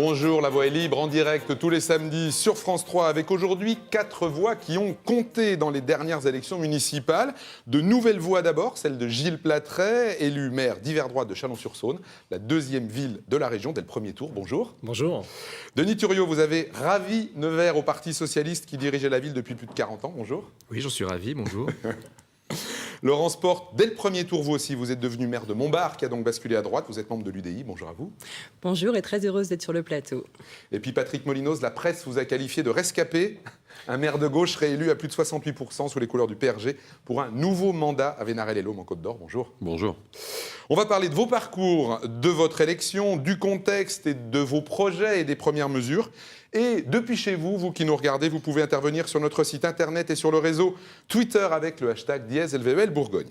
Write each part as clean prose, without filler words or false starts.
Bonjour, La Voix est libre en direct tous les samedis sur France 3 avec aujourd'hui 4 voix qui ont compté dans les dernières élections municipales. De nouvelles voix d'abord, celle de Gilles Platret, élu maire d'hiver droite de Chalon-sur-Saône, la deuxième ville de la région dès le premier tour. Bonjour. Bonjour. Denis Thuriot, vous avez ravi Nevers au Parti Socialiste qui dirigeait la ville depuis plus de 40 ans. Bonjour. Oui, j'en suis ravi, bonjour. Laurence Porte, dès le premier tour, vous aussi, vous êtes devenu maire de Montbard, qui a donc basculé à droite. Vous êtes membre de l'UDI. Bonjour à vous. Bonjour et très heureuse d'être sur le plateau. Et puis Patrick Molinos, la presse vous a qualifié de rescapé. Un maire de gauche réélu à plus de 68% sous les couleurs du PRG pour un nouveau mandat à Vénarel-les-Laumes en Côte d'Or. Bonjour. Bonjour. On va parler de vos parcours, de votre élection, du contexte et de vos projets et des premières mesures. Et depuis chez vous, vous qui nous regardez, vous pouvez intervenir sur notre site internet et sur le réseau Twitter avec le hashtag #LVEL Bourgogne.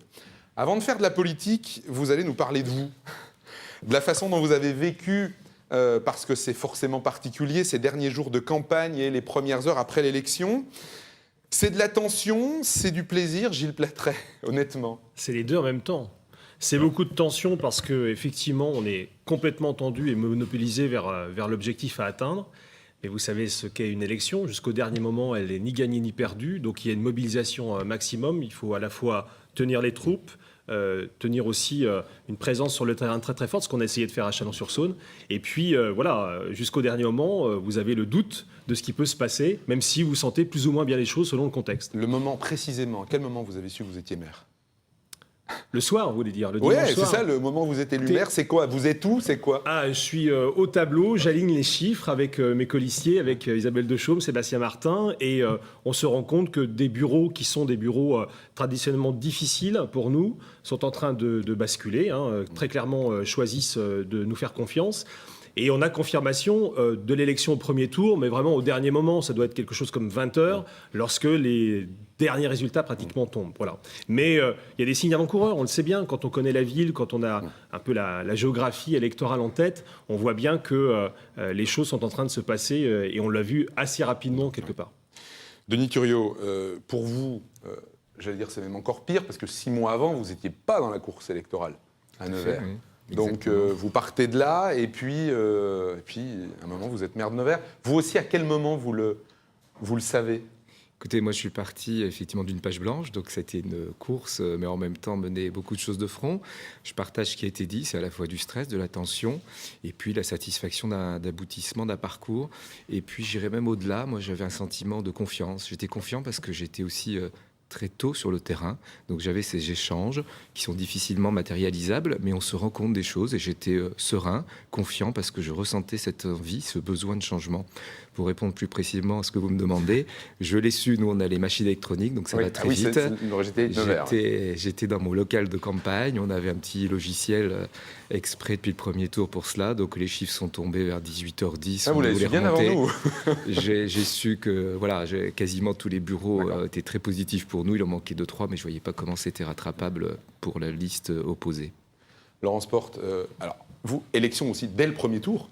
Avant de faire de la politique, vous allez nous parler de vous, de la façon dont vous avez vécu, parce que c'est forcément particulier, ces derniers jours de campagne et les premières heures après l'élection. C'est de la tension, c'est du plaisir, Gilles Platret, honnêtement. C'est les deux en même temps. C'est beaucoup de tension parce qu'effectivement, on est complètement tendu et monopolisé vers l'objectif à atteindre. Mais vous savez ce qu'est une élection. Jusqu'au dernier moment, elle n'est ni gagnée ni perdue. Donc il y a une mobilisation maximum. Il faut à la fois tenir les troupes, tenir aussi une présence sur le terrain très très forte, ce qu'on a essayé de faire à Chalon-sur-Saône. Et puis voilà, jusqu'au dernier moment, vous avez le doute de ce qui peut se passer, même si vous sentez plus ou moins bien les choses selon le contexte. Le moment précisément, à quel moment vous avez su que vous étiez maire ? Le soir, vous voulez dire, le Oui, dimanche c'est soir. ça, le moment où vous êtes élu maire, c'est quoi ? Vous êtes où ? C'est quoi ? Je suis au tableau, j'aligne les chiffres avec mes colistiers, avec Isabelle Dechaume, Sébastien Martin, et on se rend compte que des bureaux qui sont des bureaux traditionnellement difficiles pour nous sont en train de basculer, très clairement choisissent de nous faire confiance. Et on a confirmation de l'élection au premier tour, mais vraiment au dernier moment, ça doit être quelque chose comme 20 heures, lorsque les derniers résultats pratiquement tombent. Voilà. Mais il y a des signes avant-coureurs, on le sait bien, quand on connaît la ville, quand on a un peu la géographie électorale en tête, on voit bien que les choses sont en train de se passer et on l'a vu assez rapidement quelque part. Denis Thuriot, pour vous, j'allais dire c'est même encore pire, parce que 6 mois avant, vous n'étiez pas dans la course électorale à Nevers. Oui. Donc vous partez de là, et puis à un moment, vous êtes maire de Nevers. Vous aussi, à quel moment vous le savez ? Écoutez, moi je suis parti effectivement d'une page blanche, donc c'était une course, mais en même temps mener beaucoup de choses de front. Je partage ce qui a été dit, c'est à la fois du stress, de la tension, et puis la satisfaction d'aboutissement d'un parcours. Et puis j'irais même au-delà, moi j'avais un sentiment de confiance. J'étais confiant parce que j'étais aussi très tôt sur le terrain, donc j'avais ces échanges qui sont difficilement matérialisables, mais on se rend compte des choses et j'étais serein, confiant parce que je ressentais cette envie, ce besoin de changement. Pour répondre plus précisément à ce que vous me demandez, je l'ai su, nous on a les machines électroniques, donc ça va très vite. J'étais dans mon local de campagne, on avait un petit logiciel exprès depuis le premier tour pour cela, donc les chiffres sont tombés vers 18h10. Vous l'avez su bien avant nous. J'ai su que voilà, quasiment tous les bureaux étaient très positifs pour nous, il en manquait 2-3, mais je ne voyais pas comment c'était rattrapable pour la liste opposée. Laurence Porte, alors vous, élection aussi dès le premier tour.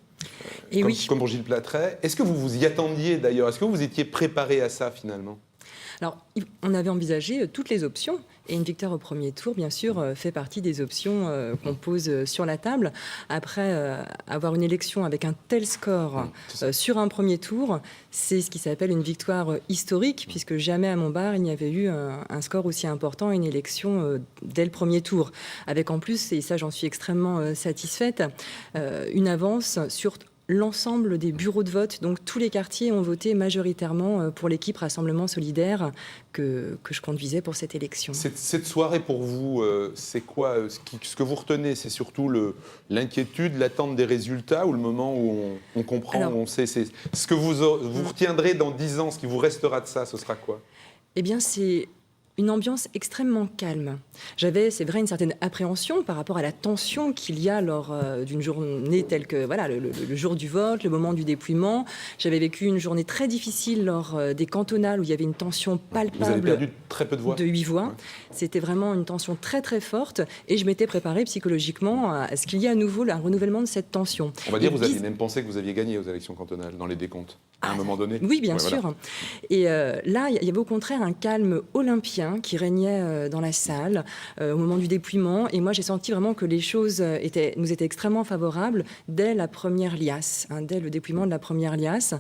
Et Comme pour Gilles Platret. Est-ce que vous vous y attendiez d'ailleurs ? Est-ce que vous étiez préparé à ça finalement ? Alors, on avait envisagé toutes les options. Et une victoire au premier tour, bien sûr, fait partie des options qu'on pose sur la table. Après avoir une élection avec un tel score sur un premier tour, c'est ce qui s'appelle une victoire historique, puisque jamais à Montbard, il n'y avait eu un score aussi important, une élection dès le premier tour. Avec en plus, et ça j'en suis extrêmement satisfaite, une avance sur l'ensemble des bureaux de vote. Donc tous les quartiers ont voté majoritairement pour l'équipe Rassemblement Solidaire que je conduisais pour cette élection. Cette soirée pour vous, c'est quoi ce que vous retenez ? C'est surtout l'inquiétude, l'attente des résultats, ou le moment où on comprend, où on sait ce que vous retiendrez dans 10 ans, ce qui vous restera de ça, ce sera quoi ? Eh bien, c'est une ambiance extrêmement calme. J'avais, c'est vrai, une certaine appréhension par rapport à la tension qu'il y a lors d'une journée telle que le jour du vote, le moment du dépouillement. J'avais vécu une journée très difficile lors des cantonales où il y avait une tension palpable. Vous avez perdu très peu de voix. De 8 voix. Ouais. C'était vraiment une tension très très forte et je m'étais préparée psychologiquement à ce qu'il y ait à nouveau un renouvellement de cette tension. On va dire que vous aviez même pensé que vous aviez gagné aux élections cantonales dans les décomptes à un moment donné. Oui, bien sûr. Voilà. Et là, il y avait au contraire un calme olympien. bien qui régnait dans la salle au moment du dépouillement. Et moi, j'ai senti vraiment que les choses nous étaient extrêmement favorables dès la première liasse, dès le dépouillement de la première liasse.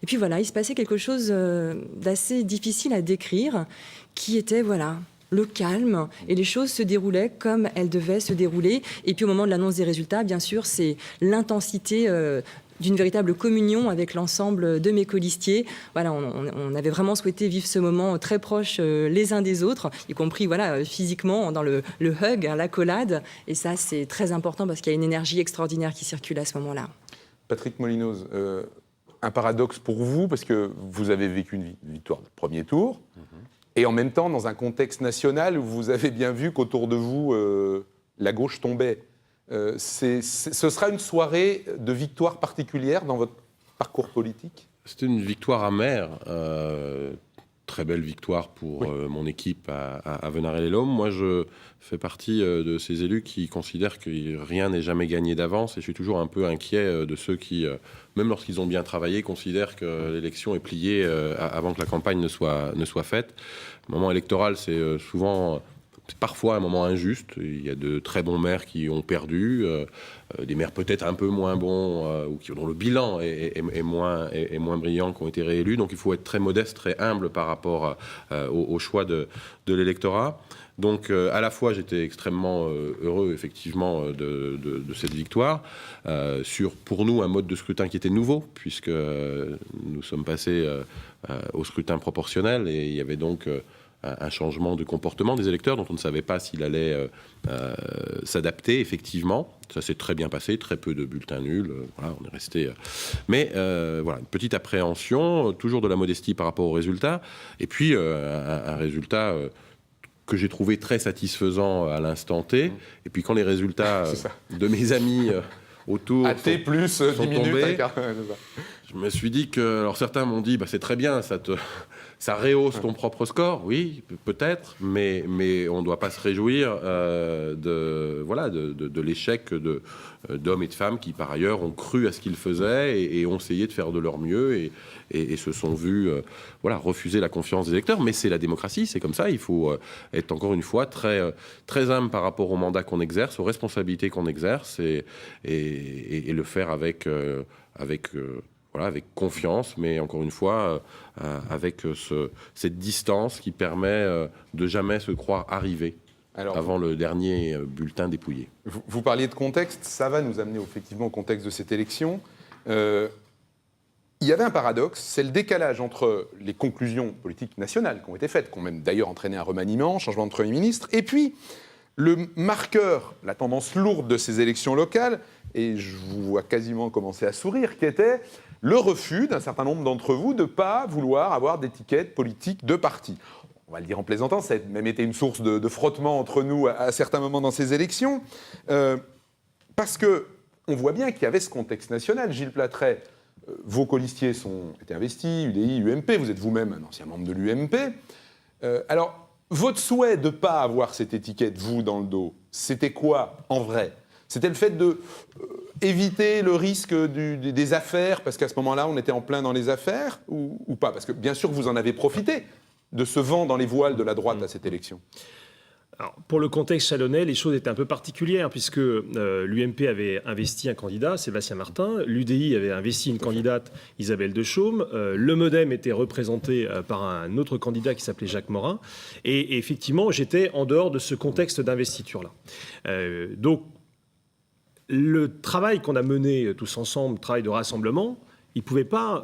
Et puis voilà, il se passait quelque chose d'assez difficile à décrire, qui était, voilà, le calme, et les choses se déroulaient comme elles devaient se dérouler. Et puis au moment de l'annonce des résultats, bien sûr, c'est l'intensité d'une véritable communion avec l'ensemble de mes colistiers. Voilà, on avait vraiment souhaité vivre ce moment très proche les uns des autres, y compris voilà, physiquement, dans le hug, l'accolade. Et ça, c'est très important parce qu'il y a une énergie extraordinaire qui circule à ce moment-là. Patrick Molinoz, un paradoxe pour vous, parce que vous avez vécu une victoire de premier tour, et en même temps, dans un contexte national où vous avez bien vu qu'autour de vous, la gauche tombait. Ce sera une soirée de victoire particulière dans votre parcours politique ? C'était une victoire amère. Très belle victoire pour mon équipe à Venarey-les-Laumes. Moi, je fais partie de ces élus qui considèrent que rien n'est jamais gagné d'avance. Et je suis toujours un peu inquiet de ceux qui, même lorsqu'ils ont bien travaillé, considèrent que l'élection est pliée avant que la campagne ne soit faite. Le moment électoral, c'est parfois un moment injuste. Il y a de très bons maires qui ont perdu, des maires peut-être un peu moins bons ou dont le bilan est moins brillant, qui ont été réélus. Donc il faut être très modeste, très humble par rapport au choix de l'électorat. Donc à la fois j'étais extrêmement heureux effectivement de cette victoire sur pour nous un mode de scrutin qui était nouveau, puisque nous sommes passés au scrutin proportionnel, et il y avait donc un changement de comportement des électeurs dont on ne savait pas s'il allait s'adapter effectivement. Ça s'est très bien passé, très peu de bulletins nuls, voilà, on est resté... Mais voilà, une petite appréhension, toujours de la modestie par rapport au résultat, et puis un résultat que j'ai trouvé très satisfaisant à l'instant T, et puis quand les résultats de mes amis autour AT plus sont 10 minutes, tombés, je me suis dit que... Alors certains m'ont dit, c'est très bien, ça rehausse ton propre score, oui, peut-être, mais on ne doit pas se réjouir de l'échec d'hommes et de femmes qui, par ailleurs, ont cru à ce qu'ils faisaient et ont essayé de faire de leur mieux et se sont vus refuser la confiance des électeurs. Mais c'est la démocratie, c'est comme ça. Il faut être, encore une fois, très, très humble par rapport au mandat qu'on exerce, aux responsabilités qu'on exerce et le faire avec confiance, mais encore une fois, avec cette distance qui permet de jamais se croire arrivé avant le dernier bulletin dépouillé. Vous parliez de contexte, ça va nous amener effectivement au contexte de cette élection. Il y avait un paradoxe, c'est le décalage entre les conclusions politiques nationales qui ont été faites, qui ont même d'ailleurs entraîné un remaniement, changement de Premier ministre, et puis le marqueur, la tendance lourde de ces élections locales, et je vous vois quasiment commencer à sourire, qui était le refus d'un certain nombre d'entre vous de ne pas vouloir avoir d'étiquette politique de parti. On va le dire en plaisantant, ça a même été une source de frottement entre nous à certains moments dans ces élections, parce qu'on voit bien qu'il y avait ce contexte national. Gilles Platret, vos colistiers étaient investis, UDI, UMP, vous êtes vous-même un ancien membre de l'UMP. Alors, votre souhait de ne pas avoir cette étiquette, vous, dans le dos, c'était quoi, en vrai ? C'était le fait d'éviter le risque des affaires, parce qu'à ce moment-là, on était en plein dans les affaires, ou pas ? Parce que, bien sûr, vous en avez profité de ce vent dans les voiles de la droite à cette élection. Alors, pour le contexte chalonnais, les choses étaient un peu particulières, puisque l'UMP avait investi un candidat, Sébastien Martin, l'UDI avait investi une candidate, Isabelle Deschaumes, le MoDem était représenté par un autre candidat qui s'appelait Jacques Morin, et effectivement, j'étais en dehors de ce contexte d'investiture-là. Donc, le travail qu'on a mené tous ensemble, travail de rassemblement, il ne pouvait pas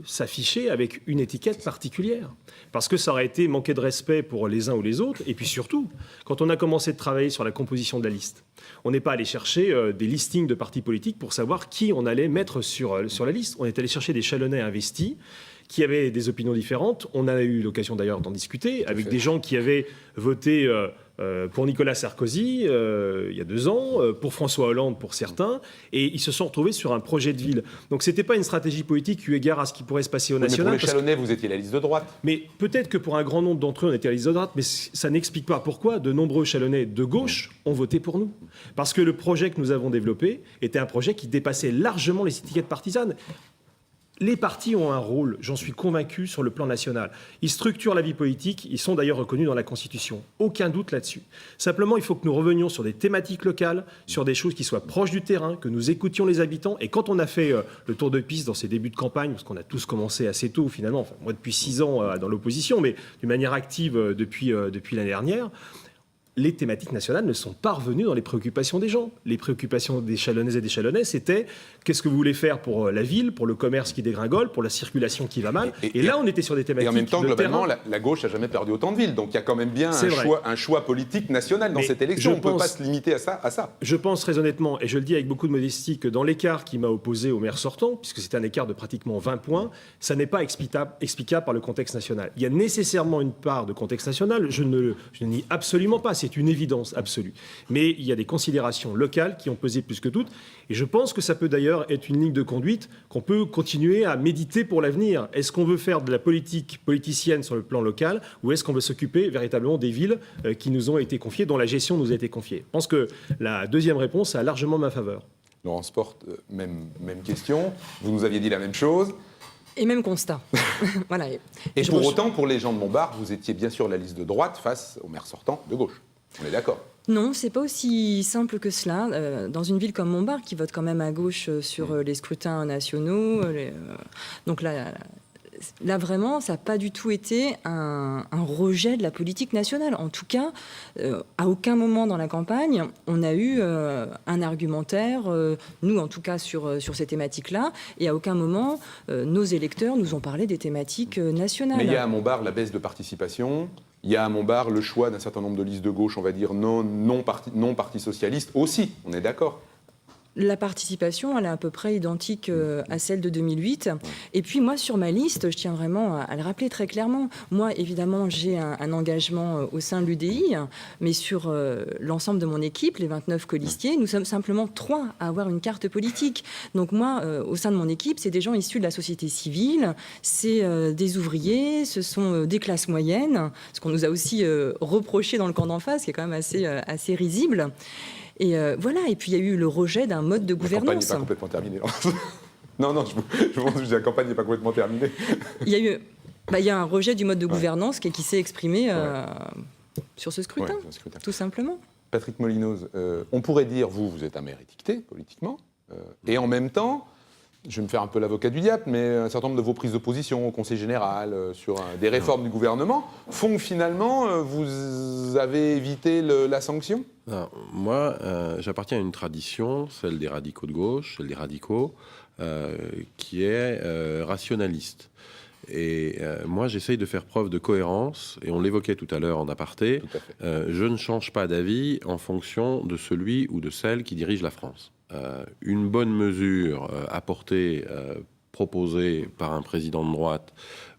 s'afficher avec une étiquette particulière. Parce que ça aurait été manquer de respect pour les uns ou les autres. Et puis surtout, quand on a commencé de travailler sur la composition de la liste, on n'est pas allé chercher des listings de partis politiques pour savoir qui on allait mettre sur la liste. On est allé chercher des Chalonnais investis qui avaient des opinions différentes. On a eu l'occasion d'ailleurs d'en discuter avec des gens qui avaient voté pour Nicolas Sarkozy il y a 2 ans, pour François Hollande pour certains, et ils se sont retrouvés sur un projet de ville. Donc c'était pas une stratégie politique eu égard à ce qui pourrait se passer au national. Mais pour les Chalonnais, vous étiez la liste de droite. Mais peut-être que pour un grand nombre d'entre eux, on était à la liste de droite, mais ça n'explique pas pourquoi de nombreux Chalonnais de gauche ont voté pour nous. Parce que le projet que nous avons développé était un projet qui dépassait largement les étiquettes partisanes. Les partis ont un rôle, j'en suis convaincu, sur le plan national. Ils structurent la vie politique, ils sont d'ailleurs reconnus dans la Constitution. Aucun doute là-dessus. Simplement, il faut que nous revenions sur des thématiques locales, sur des choses qui soient proches du terrain, que nous écoutions les habitants. Et quand on a fait le tour de piste dans ces débuts de campagne, parce qu'on a tous commencé assez tôt finalement, enfin, moi depuis 6 ans dans l'opposition, mais d'une manière active depuis l'année dernière, les thématiques nationales ne sont pas revenues dans les préoccupations des gens. Les préoccupations des Chalonnaises et des Chalonnais, c'était qu'est-ce que vous voulez faire pour la ville, pour le commerce qui dégringole, pour la circulation qui va mal. Et là, on était sur des thématiques. Et en même temps, de globalement, terrain. la gauche n'a jamais perdu autant de villes. Donc il y a quand même bien un choix politique national dans Mais cette élection. On ne peut pense- pas se limiter à ça. Je pense très honnêtement, et je le dis avec beaucoup de modestie, que dans l'écart qui m'a opposé au maire sortant, puisque c'est un écart de pratiquement 20 points, ça n'est pas explicable par le contexte national. Il y a nécessairement une part de contexte national, je ne nie absolument pas, c'est une évidence absolue. Mais il y a des considérations locales qui ont pesé plus que toutes, et je pense que ça peut d'ailleurs être une ligne de conduite qu'on peut continuer à méditer pour l'avenir. Est-ce qu'on veut faire de la politique politicienne sur le plan local, ou est-ce qu'on veut s'occuper véritablement des villes qui nous ont été confiées, dont la gestion nous a été confiée? Je pense que la deuxième réponse a largement ma faveur. Laurence Porte, même question. Vous nous aviez dit la même chose. Et même constat. Voilà. Et Je pour rejoins- autant, pour les gens de Montbard, vous étiez bien sûr la liste de droite face au maire sortant de gauche. On est d'accord. Non, c'est pas aussi simple que cela. Dans une ville comme Montbard, qui vote quand même à gauche sur les scrutins nationaux, donc là vraiment, ça n'a pas du tout été un rejet de la politique nationale. En tout cas, à aucun moment dans la campagne, on a eu un argumentaire, nous en tout cas sur ces thématiques-là, et à aucun moment, nos électeurs nous ont parlé des thématiques nationales. Mais il y a à Montbard la baisse de participation. Il y a à Montbard le choix d'un certain nombre de listes de gauche, on va dire non parti socialiste aussi. On est d'accord. La participation, elle est à peu près identique à celle de 2008. Et puis moi, sur ma liste, je tiens vraiment à le rappeler très clairement. Moi, évidemment, j'ai un engagement au sein de l'UDI, mais sur l'ensemble de mon équipe, les 29 colistiers, nous sommes simplement 3 à avoir une carte politique. Donc moi, au sein de mon équipe, c'est des gens issus de la société civile, c'est des ouvriers, ce sont des classes moyennes, ce qu'on nous a aussi reproché dans le camp d'en face, qui est quand même assez risible. Et voilà, et puis il y a eu le rejet d'un mode de La campagne n'est gouvernance. pas complètement terminée. non, je pense que la campagne n'est pas complètement terminée. Il y a un rejet du mode de gouvernance qui s'est exprimé sur ce scrutin, Ouais, sur le scrutin. tout simplement. Patrick Molinoz, on pourrait dire, vous êtes un maire étiqueté politiquement, et en même temps, je vais me faire un peu l'avocat du diable, mais un certain nombre de vos prises de position au Conseil général sur des réformes du gouvernement font que finalement, vous avez évité la sanction. Alors, moi, j'appartiens à une tradition, celle des radicaux de gauche, celle des radicaux, qui est rationaliste. Et moi, j'essaye de faire preuve de cohérence, et on l'évoquait tout à l'heure en aparté. Tout à fait. Je ne change pas d'avis en fonction de celui ou de celle qui dirige la France. Une bonne mesure apportée, proposée par un président de droite,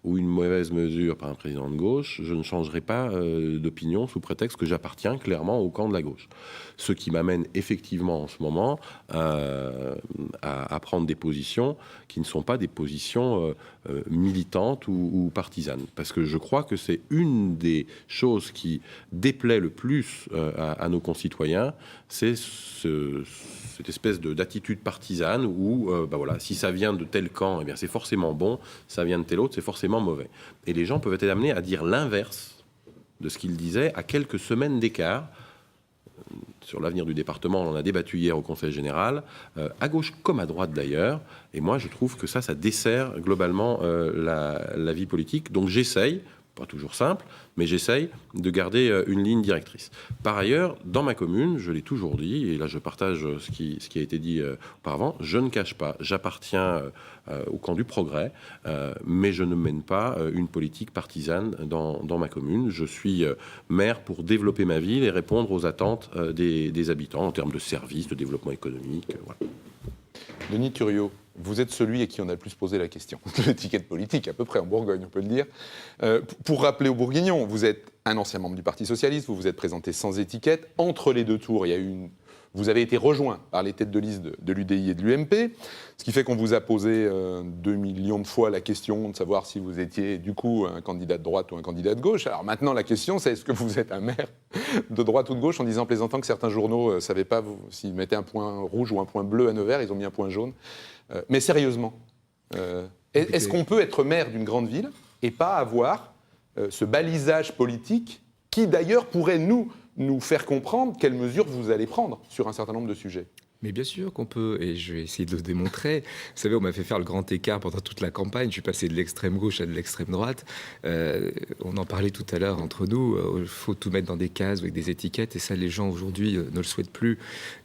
ou une mauvaise mesure par un président de gauche, je ne changerai pas d'opinion sous prétexte que j'appartiens clairement au camp de la gauche. Ce qui m'amène effectivement en ce moment à prendre des positions qui ne sont pas des positions militantes ou partisanes. Parce que je crois que c'est une des choses qui déplaît le plus à nos concitoyens, c'est cette espèce d'attitude partisane où, voilà, si ça vient de tel camp, eh bien c'est forcément bon, ça vient de tel autre, c'est forcément mauvais. Et les gens peuvent être amenés à dire l'inverse de ce qu'ils disaient à quelques semaines d'écart. Sur l'avenir du département, on en a débattu hier au Conseil général, à gauche comme à droite d'ailleurs. Et moi, je trouve que ça dessert globalement la vie politique. Donc j'essaye, pas toujours simple, mais j'essaye de garder une ligne directrice. Par ailleurs, dans ma commune, je l'ai toujours dit, et là je partage ce qui a été dit auparavant, je ne cache pas, j'appartiens au camp du progrès, mais je ne mène pas une politique partisane dans ma commune. Je suis maire pour développer ma ville et répondre aux attentes des habitants en termes de services, de développement économique. Voilà. Denis Thuriot, vous êtes celui à qui on a le plus posé la question de l'étiquette politique, à peu près en Bourgogne, on peut le dire. Pour rappeler aux Bourguignons, vous êtes un ancien membre du Parti socialiste, vous vous êtes présenté sans étiquette. Entre les deux tours, vous avez été rejoint par les têtes de liste de l'UDI et de l'UMP, ce qui fait qu'on vous a posé 2 millions de fois la question de savoir si vous étiez du coup un candidat de droite ou un candidat de gauche. Alors maintenant, la question, c'est est-ce que vous êtes un maire de droite ou de gauche, en disant plaisantant que certains journaux ne savaient pas s'ils mettaient un point rouge ou un point bleu à Nevers, ils ont mis un point jaune. Mais sérieusement, Est-ce qu'on peut être maire d'une grande ville et pas avoir ce balisage politique qui, d'ailleurs, pourrait nous faire comprendre quelles mesures vous allez prendre sur un certain nombre de sujets? Mais bien sûr qu'on peut, et je vais essayer de le démontrer. Vous savez, on m'a fait faire le grand écart pendant toute la campagne. Je suis passé de l'extrême gauche à de l'extrême droite. On en parlait tout à l'heure entre nous. Il faut tout mettre dans des cases avec des étiquettes, et ça, les gens aujourd'hui ne le souhaitent plus.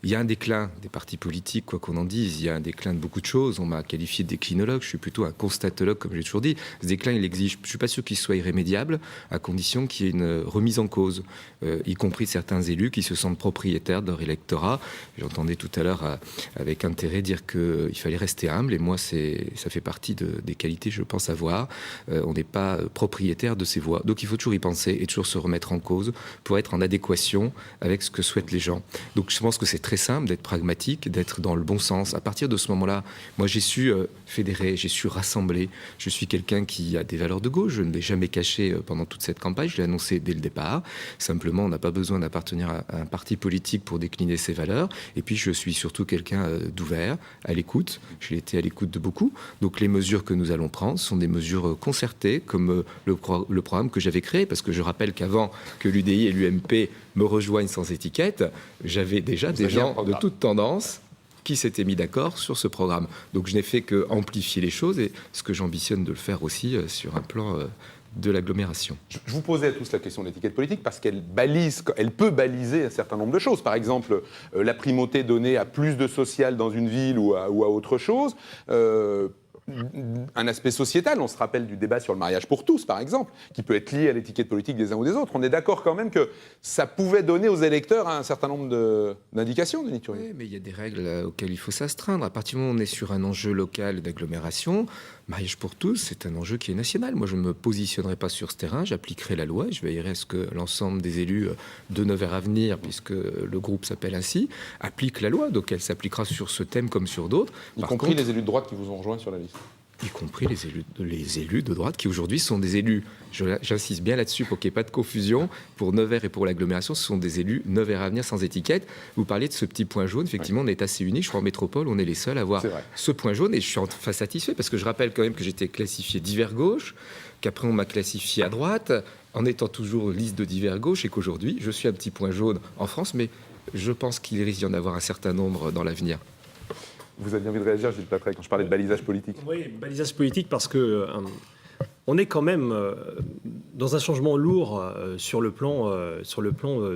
Il y a un déclin des partis politiques, quoi qu'on en dise. Il y a un déclin de beaucoup de choses. On m'a qualifié de déclinologue. Je suis plutôt un constatologue, comme j'ai toujours dit. Ce déclin, il exige. Je ne suis pas sûr qu'il soit irrémédiable, à condition qu'il y ait une remise en cause, y compris certains élus qui se sentent propriétaires de leur électorat. J'entendais tout à l'heure avec intérêt dire qu'il fallait rester humble, et moi ça fait partie des qualités je pense avoir. On n'est pas propriétaire de ses voix, donc il faut toujours y penser et toujours se remettre en cause pour être en adéquation avec ce que souhaitent les gens. Donc je pense que c'est très simple d'être pragmatique, d'être dans le bon sens. À partir de ce moment-là, moi j'ai su fédérer, j'ai su rassembler. Je suis quelqu'un qui a des valeurs de gauche, je ne l'ai jamais caché pendant toute cette campagne, je l'ai annoncé dès le départ. Simplement, on n'a pas besoin d'appartenir à un parti politique pour décliner ses valeurs. Et puis je suis surtout quelqu'un d'ouvert, à l'écoute. J'ai été à l'écoute de beaucoup. Donc les mesures que nous allons prendre sont des mesures concertées, comme le programme que j'avais créé, parce que je rappelle qu'avant que l'UDI et l'UMP me rejoignent sans étiquette, j'avais déjà des gens de toute tendance qui s'étaient mis d'accord sur ce programme. Donc je n'ai fait que amplifier les choses, et ce que j'ambitionne de le faire aussi sur un plan de l'agglomération. Je vous posais à tous la question de l'étiquette politique parce qu'elle peut baliser un certain nombre de choses. Par exemple, la primauté donnée à plus de social dans une ville ou à autre chose. Un aspect sociétal, on se rappelle du débat sur le mariage pour tous, par exemple, qui peut être lié à l'étiquette politique des uns ou des autres. On est d'accord quand même que ça pouvait donner aux électeurs un certain nombre d'indications, Denis Turier. Oui, mais il y a des règles auxquelles il faut s'astreindre. À partir du moment où on est sur un enjeu local d'agglomération, mariage pour tous, c'est un enjeu qui est national. Moi, je ne me positionnerai pas sur ce terrain, j'appliquerai la loi, je veillerai à ce que l'ensemble des élus de Nevers Avenir, puisque le groupe s'appelle ainsi, applique la loi. Donc elle s'appliquera sur ce thème comme sur d'autres. Y compris les élus de droite qui vous ont rejoint sur la liste. Y compris les élus de droite qui aujourd'hui sont des élus, j'insiste bien là-dessus pour qu'il n'y ait pas de confusion, pour Nevers et pour l'agglomération, ce sont des élus Nevers Avenir sans étiquette. Vous parliez de ce petit point jaune, effectivement, oui. On est assez unique, je crois en métropole, on est les seuls à avoir ce point jaune, et je suis enfin satisfait parce que je rappelle quand même que j'étais classifié divers gauche, qu'après on m'a classifié à droite, en étant toujours liste de divers gauche, et qu'aujourd'hui je suis un petit point jaune en France, mais je pense qu'il risque d'y en avoir un certain nombre dans l'avenir. Vous aviez envie de réagir, Gilles Patrey, quand je parlais de balisage politique? Oui, balisage politique parce que on est quand même dans un changement lourd sur le plan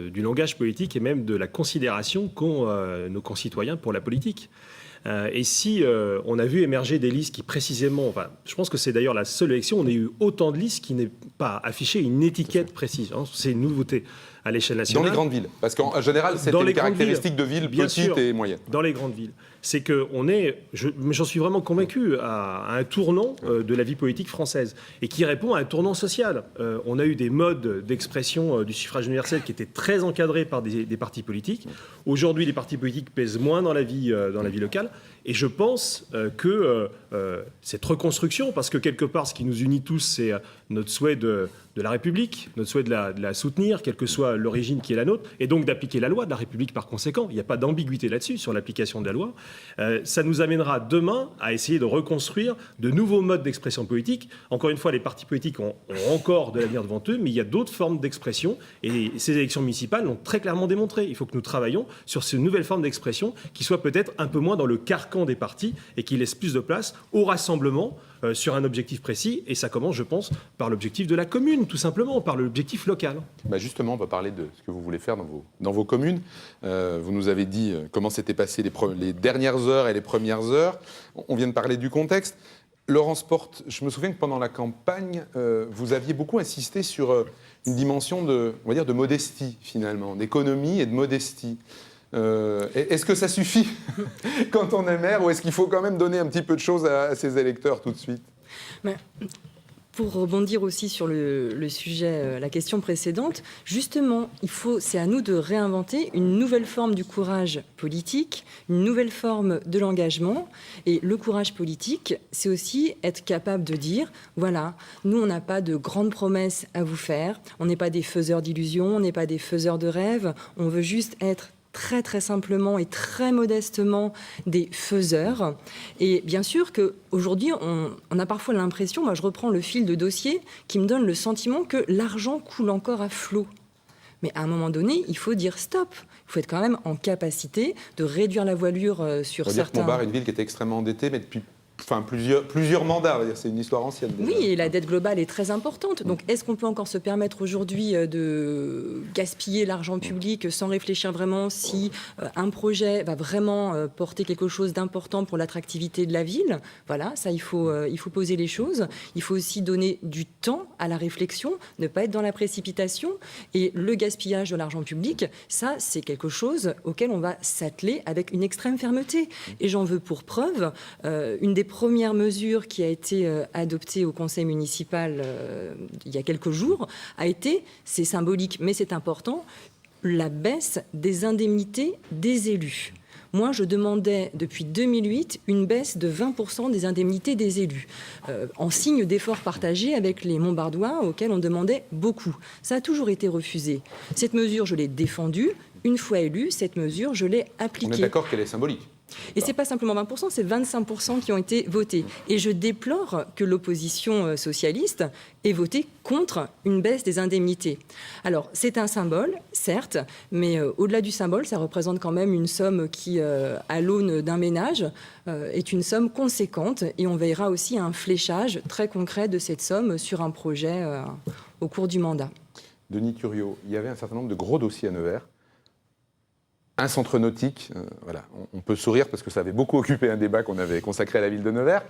du langage politique et même de la considération qu'ont nos concitoyens pour la politique. Et si on a vu émerger des listes qui précisément, enfin, je pense que c'est d'ailleurs la seule élection où on a eu autant de listes qui n'aient pas affiché une étiquette précise. Hein, c'est une nouveauté à l'échelle nationale. Dans les grandes villes, parce qu'en général, c'est une caractéristique de villes petites et moyennes. Dans les grandes villes. C'est qu'on est, j'en suis vraiment convaincu, à un tournant de la vie politique française et qui répond à un tournant social. On a eu des modes d'expression du suffrage universel qui étaient très encadrés par des partis politiques. Aujourd'hui, les partis politiques pèsent moins dans la vie locale. Et je pense que cette reconstruction, parce que quelque part, ce qui nous unit tous, c'est notre souhait de la République, notre souhait de la soutenir, quelle que soit l'origine qui est la nôtre, et donc d'appliquer la loi de la République par conséquent. Il n'y a pas d'ambiguïté là-dessus, sur l'application de la loi. Ça nous amènera demain à essayer de reconstruire de nouveaux modes d'expression politique. Encore une fois, les partis politiques ont encore de l'avenir devant eux, mais il y a d'autres formes d'expression, et ces élections municipales l'ont très clairement démontré. Il faut que nous travaillions sur ces nouvelles formes d'expression qui soient peut-être un peu moins dans le carcan des partis et qui laissent plus de place au rassemblement sur un objectif précis. Et ça commence, je pense, par l'objectif de la commune, tout simplement, par l'objectif local. Bah justement, on va parler de ce que vous voulez faire dans vos communes. Vous nous avez dit comment s'étaient passées les dernières heures et les premières heures. On vient de parler du contexte. Laurence Porte, je me souviens que pendant la campagne, vous aviez beaucoup insisté sur une dimension on va dire de modestie, finalement, d'économie et de modestie. Est-ce que ça suffit quand on est maire, ou est-ce qu'il faut quand même donner un petit peu de choses à ses électeurs tout de suite? Pour rebondir aussi sur le sujet, la question précédente, justement, c'est à nous de réinventer une nouvelle forme du courage politique, une nouvelle forme de l'engagement. Et le courage politique, c'est aussi être capable de dire, voilà, nous, on n'a pas de grandes promesses à vous faire, on n'est pas des faiseurs d'illusions, on n'est pas des faiseurs de rêves, on veut juste être très très simplement et très modestement des faiseurs. Et bien sûr qu'aujourd'hui, on a parfois l'impression, moi je reprends le fil de dossier, qui me donne le sentiment que l'argent coule encore à flot. Mais à un moment donné, il faut dire stop. Il faut être quand même en capacité de réduire la voilure sur certains... dire que Montbard est une ville qui était extrêmement endettée, mais depuis plusieurs mandats. C'est une histoire ancienne. Déjà. Oui, et la dette globale est très importante. Donc, est-ce qu'on peut encore se permettre aujourd'hui de gaspiller l'argent public sans réfléchir vraiment si un projet va vraiment porter quelque chose d'important pour l'attractivité de la ville? Voilà, ça, il faut poser les choses. Il faut aussi donner du temps à la réflexion, ne pas être dans la précipitation. Et le gaspillage de l'argent public, ça, c'est quelque chose auquel on va s'atteler avec une extrême fermeté. Et j'en veux pour preuve une des premières mesures qui a été adoptée au conseil municipal il y a quelques jours a été, c'est symbolique mais c'est important, la baisse des indemnités des élus. Moi, je demandais depuis 2008 une baisse de 20% des indemnités des élus, en signe d'effort partagé avec les Montbardois auxquels on demandait beaucoup. Ça a toujours été refusé. Cette mesure, je l'ai défendue. Une fois élue, cette mesure, je l'ai appliquée. On est d'accord qu'elle est symbolique. Et ce n'est pas simplement 20%, c'est 25% qui ont été votés. Et je déplore que l'opposition socialiste ait voté contre une baisse des indemnités. Alors, c'est un symbole, certes, mais au-delà du symbole, ça représente quand même une somme qui, à l'aune d'un ménage, est une somme conséquente. Et on veillera aussi à un fléchage très concret de cette somme sur un projet au cours du mandat. Denis Thuriot, il y avait un certain nombre de gros dossiers à Nevers. Un centre nautique, voilà, on peut sourire parce que ça avait beaucoup occupé un débat qu'on avait consacré à la ville de Nevers.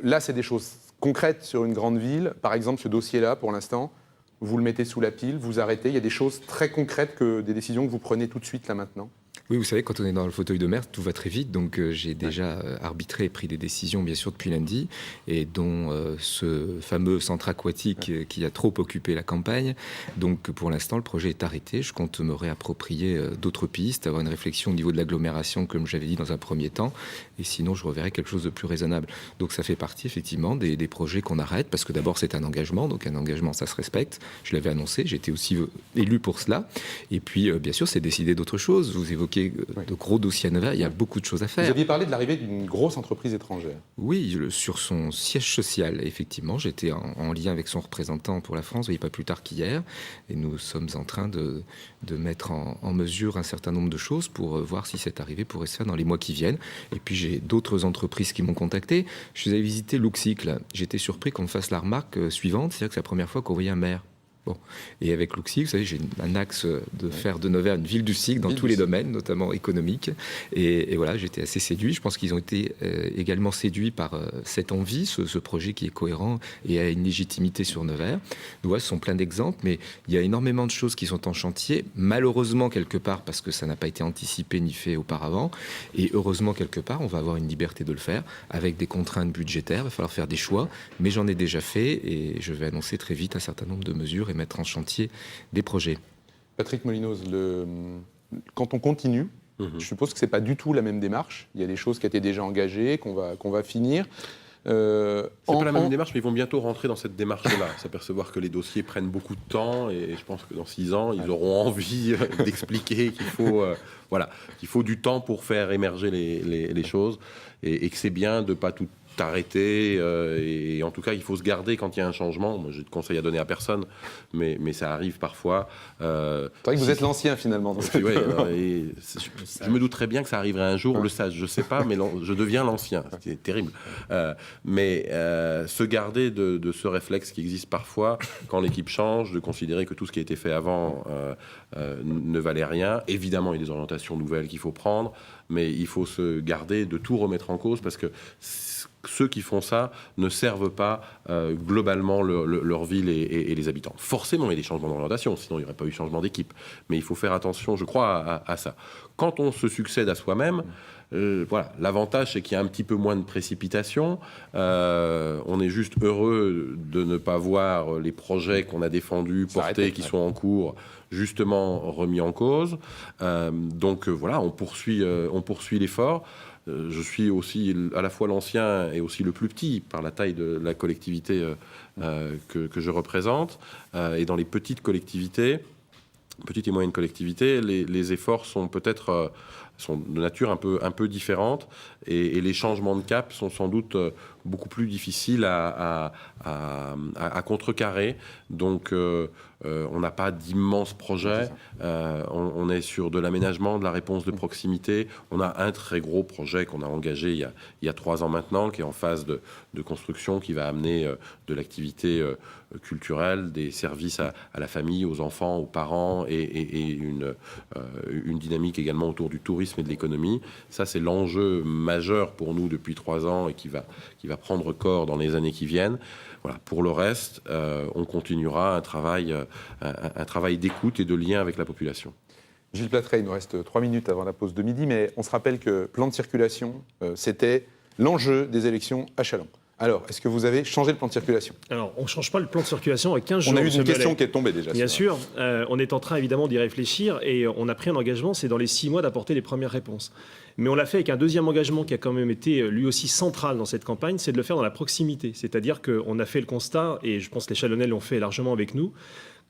Là, c'est des choses concrètes sur une grande ville. Par exemple, ce dossier-là, pour l'instant, vous le mettez sous la pile, vous arrêtez. Il y a des choses très concrètes, des décisions que vous prenez tout de suite, là, maintenant. Oui, vous savez, quand on est dans le fauteuil de maire, tout va très vite. Donc, j'ai déjà arbitré et pris des décisions, bien sûr, depuis lundi, et dont ce fameux centre aquatique qui a trop occupé la campagne. Donc, pour l'instant, le projet est arrêté. Je compte me réapproprier d'autres pistes, avoir une réflexion au niveau de l'agglomération, comme j'avais dit dans un premier temps. Et sinon, je reverrai quelque chose de plus raisonnable. Donc, ça fait partie, effectivement, des projets qu'on arrête, parce que d'abord, c'est un engagement. Donc, un engagement, ça se respecte. Je l'avais annoncé. J'étais aussi élu pour cela. Et puis, bien sûr, c'est décider d'autre chose. Vous évoquez de gros dossiers à Nevers, il y a beaucoup de choses à faire. Vous aviez parlé de l'arrivée d'une grosse entreprise étrangère. Oui, sur son siège social, effectivement. J'étais en lien avec son représentant pour la France, pas plus tard qu'hier. Et nous sommes en train de mettre en mesure un certain nombre de choses pour voir si cette arrivée pourrait se faire dans les mois qui viennent. Et puis j'ai d'autres entreprises qui m'ont contacté. Je suis allé visiter Luxic. J'étais surpris qu'on me fasse la remarque suivante, c'est-à-dire que c'est la première fois qu'on voyait un maire. Bon. Et avec Luxic, vous savez, j'ai un axe de faire de Nevers une ville du cycle dans tous les domaines, notamment économiques. Et voilà, j'étais assez séduit. Je pense qu'ils ont été également séduits par cette envie, ce projet qui est cohérent et a une légitimité sur Nevers. Donc voilà, ce sont plein d'exemples, mais il y a énormément de choses qui sont en chantier. Malheureusement, quelque part, parce que ça n'a pas été anticipé ni fait auparavant. Et heureusement, quelque part, on va avoir une liberté de le faire avec des contraintes budgétaires. Il va falloir faire des choix, mais j'en ai déjà fait et je vais annoncer très vite un certain nombre de mesures et mettre en chantier des projets. Patrick Molinos, quand on continue, je suppose que ce n'est pas du tout la même démarche. Il y a des choses qui étaient déjà engagées, qu'on va finir. C'est pas la même démarche, mais ils vont bientôt rentrer dans cette démarche-là, s'apercevoir que les dossiers prennent beaucoup de temps, et je pense que dans 6 ans, ils auront envie d'expliquer qu'il faut du temps pour faire émerger les choses, et que c'est bien de ne pas tout arrêter, et en tout cas il faut se garder quand il y a un changement. Moi j'ai de conseils à donner à personne, mais ça arrive parfois. C'est vrai que vous êtes l'ancien finalement. Je me doute très bien que ça arriverait un jour, le sage, je sais pas, mais je deviens l'ancien, c'est terrible. Mais se garder de ce réflexe qui existe parfois quand l'équipe change, de considérer que tout ce qui a été fait avant ne valait rien. Évidemment il y a des orientations nouvelles qu'il faut prendre, mais il faut se garder de tout remettre en cause, parce que ceux qui font ça ne servent pas globalement leur ville et les habitants. Forcément, il y a des changements d'orientation, sinon il n'y aurait pas eu changement d'équipe. Mais il faut faire attention, je crois, à ça. Quand on se succède à soi-même, l'avantage, c'est qu'il y a un petit peu moins de précipitation. On est juste heureux de ne pas voir les projets qu'on a défendus, portés, qui sont en cours, justement remis en cause. On poursuit l'effort. Je suis aussi à la fois l'ancien et aussi le plus petit par la taille de la collectivité que je représente. Et dans les petites collectivités, petites et moyennes collectivités, les efforts sont peut-être sont de nature un peu différente et les changements de cap sont sans doute beaucoup plus difficiles à contrecarrer. Donc, on n'a pas d'immenses projets. On est sur de l'aménagement, de la réponse de proximité. On a un très gros projet qu'on a engagé il y a 3 ans maintenant, qui est en phase de construction, qui va amener de l'activité culturelle, des services à la famille, aux enfants, aux parents et une dynamique également autour du tourisme et de l'économie. Ça, c'est l'enjeu majeur pour nous depuis 3 ans et qui va prendre corps dans les années qui viennent. Voilà. Pour le reste, on continuera un travail d'écoute et de lien avec la population. Gilles Plattret, il nous reste 3 minutes avant la pause de midi, mais on se rappelle que plan de circulation, c'était l'enjeu des élections à Châlons. Alors, est-ce que vous avez changé le plan de circulation? Alors, on ne change pas le plan de circulation à 15 jours. On a eu une question qui est tombée déjà. Bien sûr, on est en train évidemment d'y réfléchir et on a pris un engagement, c'est dans les 6 mois d'apporter les premières réponses. Mais on l'a fait avec un deuxième engagement qui a quand même été lui aussi central dans cette campagne, c'est de le faire dans la proximité. C'est-à-dire qu'on a fait le constat, et je pense que les Chalonnais l'ont fait largement avec nous,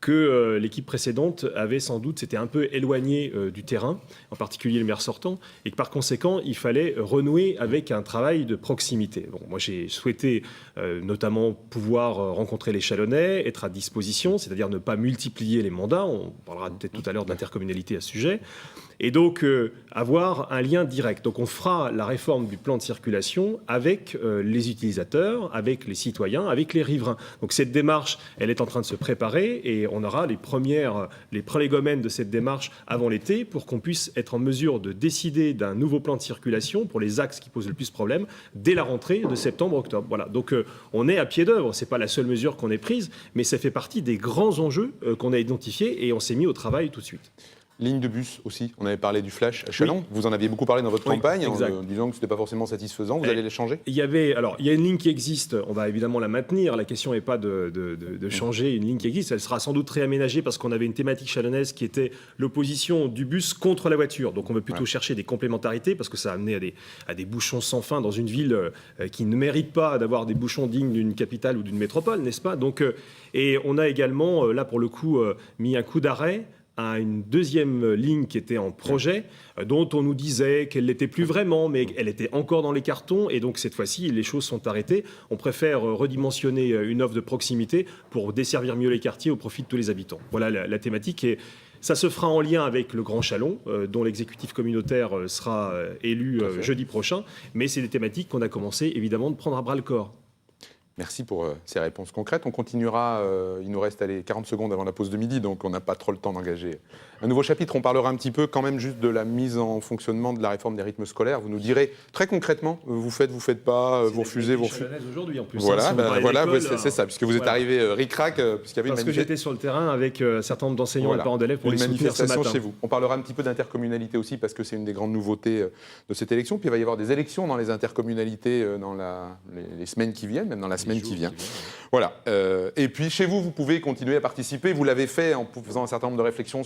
que l'équipe précédente avait sans doute, s'était un peu éloignée du terrain, en particulier le maire sortant, et que par conséquent, il fallait renouer avec un travail de proximité. Bon, moi, j'ai souhaité notamment pouvoir rencontrer les Chalonnais, être à disposition, c'est-à-dire ne pas multiplier les mandats. On parlera peut-être tout à l'heure de l'intercommunalité à ce sujet. Et donc, avoir un lien direct. Donc, on fera la réforme du plan de circulation avec les utilisateurs, avec les citoyens, avec les riverains. Donc, cette démarche, elle est en train de se préparer et on aura les prolégomènes de cette démarche avant l'été pour qu'on puisse être en mesure de décider d'un nouveau plan de circulation pour les axes qui posent le plus de problèmes dès la rentrée de septembre-octobre. Voilà. Donc, on est à pied d'œuvre. Ce n'est pas la seule mesure qu'on ait prise, mais ça fait partie des grands enjeux qu'on a identifiés et on s'est mis au travail tout de suite. Ligne de bus aussi, on avait parlé du flash à Châlons, oui. Vous en aviez beaucoup parlé dans votre campagne, en disant que ce n'était pas forcément satisfaisant, vous allez les changer? Il y a une ligne qui existe, on va évidemment la maintenir, la question n'est pas de changer une ligne qui existe, elle sera sans doute réaménagée parce qu'on avait une thématique chalonnaise qui était l'opposition du bus contre la voiture, donc on veut plutôt chercher des complémentarités parce que ça a amené à des bouchons sans fin dans une ville qui ne mérite pas d'avoir des bouchons dignes d'une capitale ou d'une métropole, n'est-ce pas? Donc, et on a également, là pour le coup, mis un coup d'arrêt à une deuxième ligne qui était en projet, dont on nous disait qu'elle n'était plus vraiment, mais elle était encore dans les cartons, et donc cette fois-ci, les choses sont arrêtées. On préfère redimensionner une offre de proximité pour desservir mieux les quartiers au profit de tous les habitants. Voilà la thématique, et ça se fera en lien avec le Grand Chalon, dont l'exécutif communautaire sera élu jeudi prochain, mais c'est des thématiques qu'on a commencé évidemment de prendre à bras-le-corps. Merci pour ces réponses concrètes. On continuera, il nous reste 40 secondes avant la pause de midi, donc on n'a pas trop le temps d'engager un nouveau chapitre. On parlera un petit peu quand même juste de la mise en fonctionnement de la réforme des rythmes scolaires. Vous nous direz très concrètement, vous faites pas, vous refusez, vous refusez. Aujourd'hui en plus. Voilà, c'est ça, puisque vous êtes arrivé ric-rac, puisqu'il y avait parce que j'étais sur le terrain avec un certain nombre d'enseignants et parents d'élèves pour les soutenir ce matin. Chez vous. On parlera un petit peu d'intercommunalité aussi, parce que c'est une des grandes nouveautés de cette élection. Puis il va y avoir des élections dans les intercommunalités dans les semaines qui viennent, même dans la semaine qui vient. Voilà. Et puis chez vous, vous pouvez continuer à participer. Vous l'avez fait en faisant un certain nombre de réflexions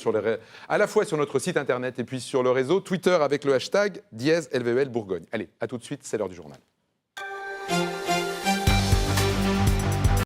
à la fois sur notre site internet et puis sur le réseau Twitter avec le hashtag #LVEL Bourgogne. Allez, à tout de suite, c'est l'heure du journal.